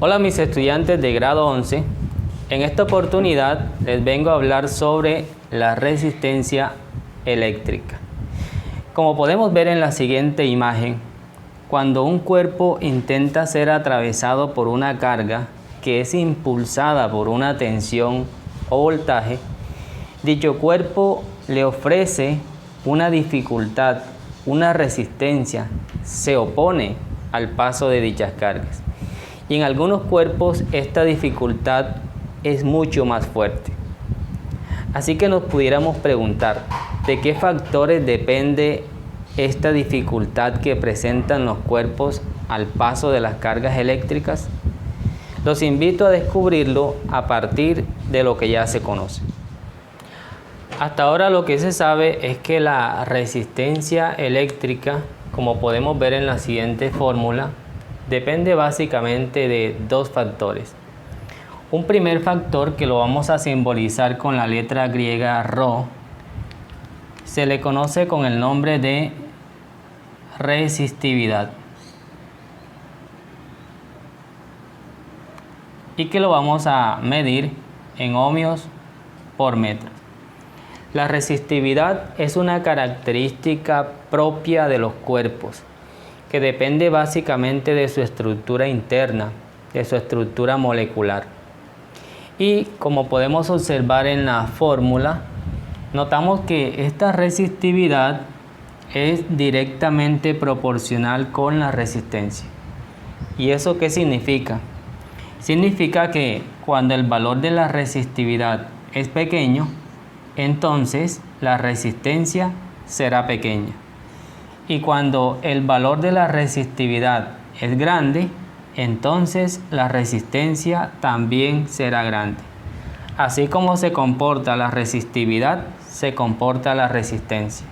Hola mis estudiantes de grado 11, en esta oportunidad les vengo a hablar sobre la resistencia eléctrica. Como podemos ver en la siguiente imagen, cuando un cuerpo intenta ser atravesado por una carga que es impulsada por una tensión o voltaje, dicho cuerpo le ofrece una dificultad, una resistencia, se opone al paso de dichas cargas. Y en algunos cuerpos esta dificultad es mucho más fuerte. Así que nos pudiéramos preguntar, ¿de qué factores depende esta dificultad que presentan los cuerpos al paso de las cargas eléctricas? Los invito a descubrirlo a partir de lo que ya se conoce. Hasta ahora lo que se sabe es que la resistencia eléctrica, como podemos ver en la siguiente fórmula, depende básicamente de dos factores. Un primer factor, que lo vamos a simbolizar con la letra griega Rho, se le conoce con el nombre de resistividad, y que lo vamos a medir en ohmios por metro. La resistividad es una característica propia de los cuerpos, que depende básicamente de su estructura interna, de su estructura molecular. Y como podemos observar en la fórmula, notamos que esta resistividad es directamente proporcional con la resistencia. ¿Y eso qué significa? Significa que cuando el valor de la resistividad es pequeño, entonces la resistencia será pequeña. Y cuando el valor de la resistividad es grande, entonces la resistencia también será grande. Así como se comporta la resistividad, se comporta la resistencia.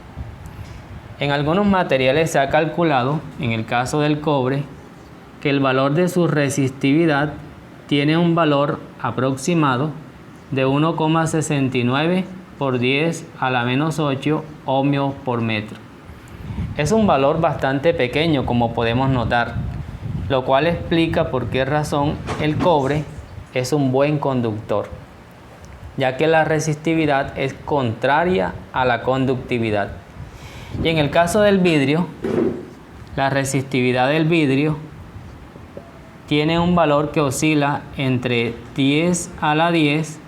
En algunos materiales se ha calculado, en el caso del cobre, que el valor de su resistividad tiene un valor aproximado de 1,69 por 10 a la menos 8 ohmios por metro. Es un valor bastante pequeño, como podemos notar, lo cual explica por qué razón el cobre es un buen conductor, ya que la resistividad es contraria a la conductividad. Y en el caso del vidrio, la resistividad del vidrio tiene un valor que oscila entre 10 a la 10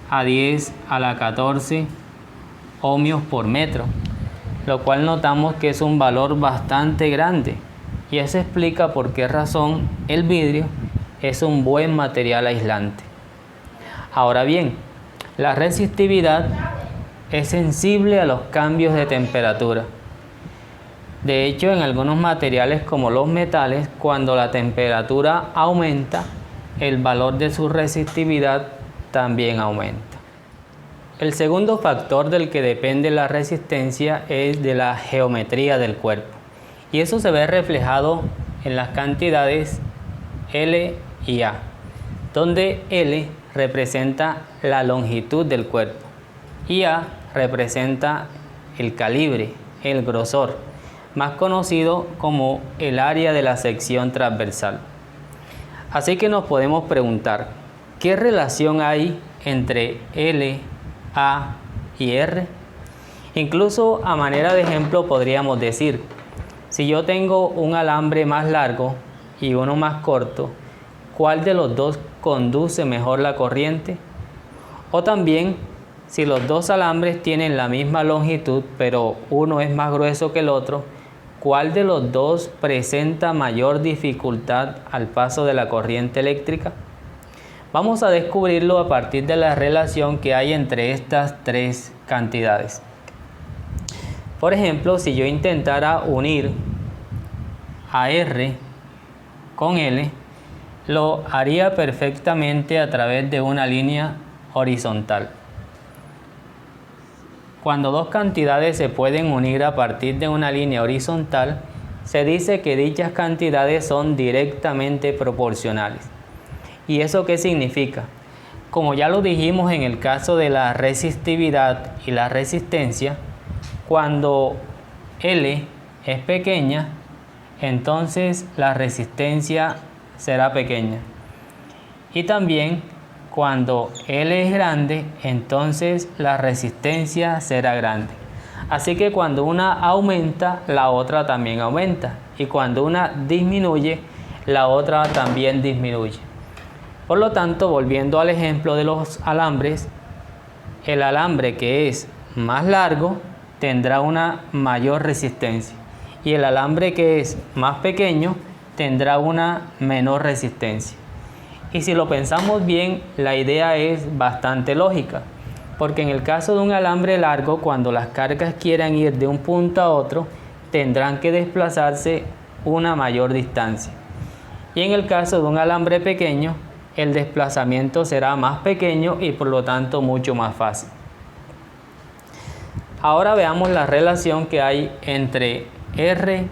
a 10 a la 14 ohmios por metro, lo cual notamos que es un valor bastante grande, y eso explica por qué razón el vidrio es un buen material aislante. Ahora bien, la resistividad es sensible a los cambios de temperatura. De hecho, en algunos materiales como los metales, cuando la temperatura aumenta, el valor de su resistividad también aumenta. El segundo factor del que depende la resistencia es de la geometría del cuerpo, y eso se ve reflejado en las cantidades L y A, donde L representa la longitud del cuerpo y A representa el calibre, el grosor, más conocido como el área de la sección transversal. Así que nos podemos preguntar, ¿qué relación hay entre L, A y R? Incluso a manera de ejemplo podríamos decir, si yo tengo un alambre más largo y uno más corto, ¿cuál de los dos conduce mejor la corriente? O también, si los dos alambres tienen la misma longitud, pero uno es más grueso que el otro, ¿cuál de los dos presenta mayor dificultad al paso de la corriente eléctrica? Vamos a descubrirlo a partir de la relación que hay entre estas tres cantidades. Por ejemplo, si yo intentara unir a R con L, lo haría perfectamente a través de una línea horizontal. Cuando dos cantidades se pueden unir a partir de una línea horizontal, se dice que dichas cantidades son directamente proporcionales. ¿Y eso qué significa? Como ya lo dijimos en el caso de la resistividad y la resistencia, cuando L es pequeña, entonces la resistencia será pequeña. Y también cuando L es grande, entonces la resistencia será grande. Así que cuando una aumenta, la otra también aumenta. Y cuando una disminuye, la otra también disminuye. Por lo tanto, volviendo al ejemplo de los alambres, el alambre que es más largo tendrá una mayor resistencia. Y el alambre que es más pequeño tendrá una menor resistencia. Y si lo pensamos bien, la idea es bastante lógica, porque en el caso de un alambre largo, cuando las cargas quieran ir de un punto a otro, tendrán que desplazarse una mayor distancia. Y en el caso de un alambre pequeño, el desplazamiento será más pequeño y por lo tanto mucho más fácil. Ahora veamos la relación que hay entre R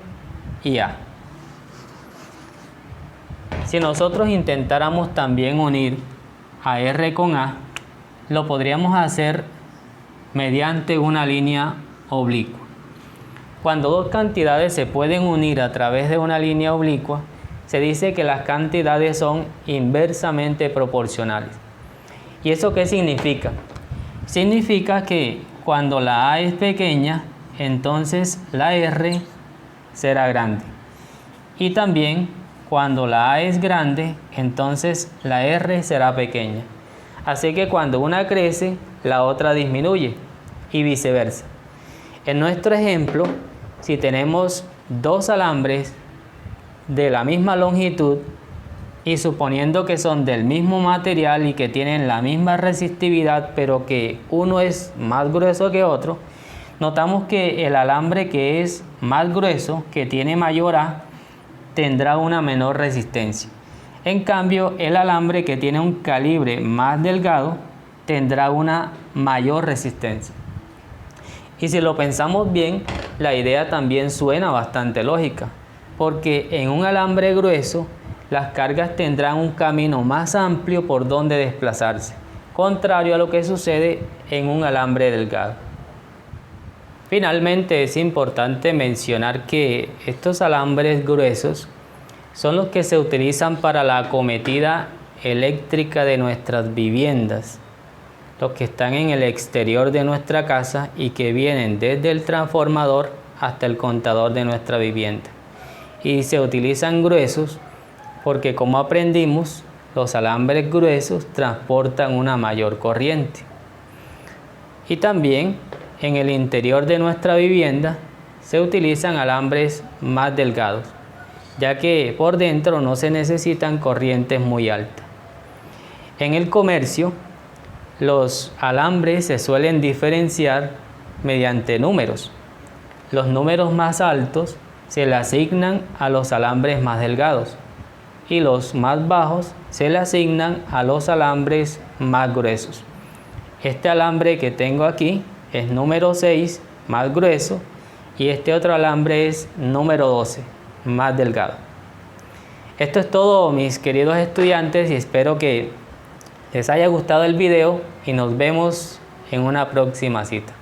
y A. Si nosotros intentáramos también unir a R con A, lo podríamos hacer mediante una línea oblicua. Cuando dos cantidades se pueden unir a través de una línea oblicua, se dice que las cantidades son inversamente proporcionales. ¿Y eso qué significa? Significa que cuando la A es pequeña, entonces la R será grande. Y también cuando la A es grande, entonces la R será pequeña. Así que cuando una crece, la otra disminuye y viceversa. En nuestro ejemplo, si tenemos dos alambres de la misma longitud y suponiendo que son del mismo material y que tienen la misma resistividad, pero que uno es más grueso que otro, notamos que el alambre que es más grueso, que tiene mayor A, tendrá una menor resistencia. En cambio, el alambre que tiene un calibre más delgado tendrá una mayor resistencia. Y si lo pensamos bien, la idea también suena bastante lógica, porque en un alambre grueso las cargas tendrán un camino más amplio por donde desplazarse, contrario a lo que sucede en un alambre delgado. Finalmente, es importante mencionar que estos alambres gruesos son los que se utilizan para la acometida eléctrica de nuestras viviendas, los que están en el exterior de nuestra casa y que vienen desde el transformador hasta el contador de nuestra vivienda. Y se utilizan gruesos porque, como aprendimos, los alambres gruesos transportan una mayor corriente. Y también en el interior de nuestra vivienda se utilizan alambres más delgados, ya que por dentro no se necesitan corrientes muy altas. En el comercio, los alambres se suelen diferenciar mediante números. Los números más altos se le asignan a los alambres más delgados y los más bajos se le asignan a los alambres más gruesos. Este alambre que tengo aquí es número 6, más grueso, y este otro alambre es número 12, más delgado. Esto es todo, mis queridos estudiantes, y espero que les haya gustado el video y nos vemos en una próxima cita.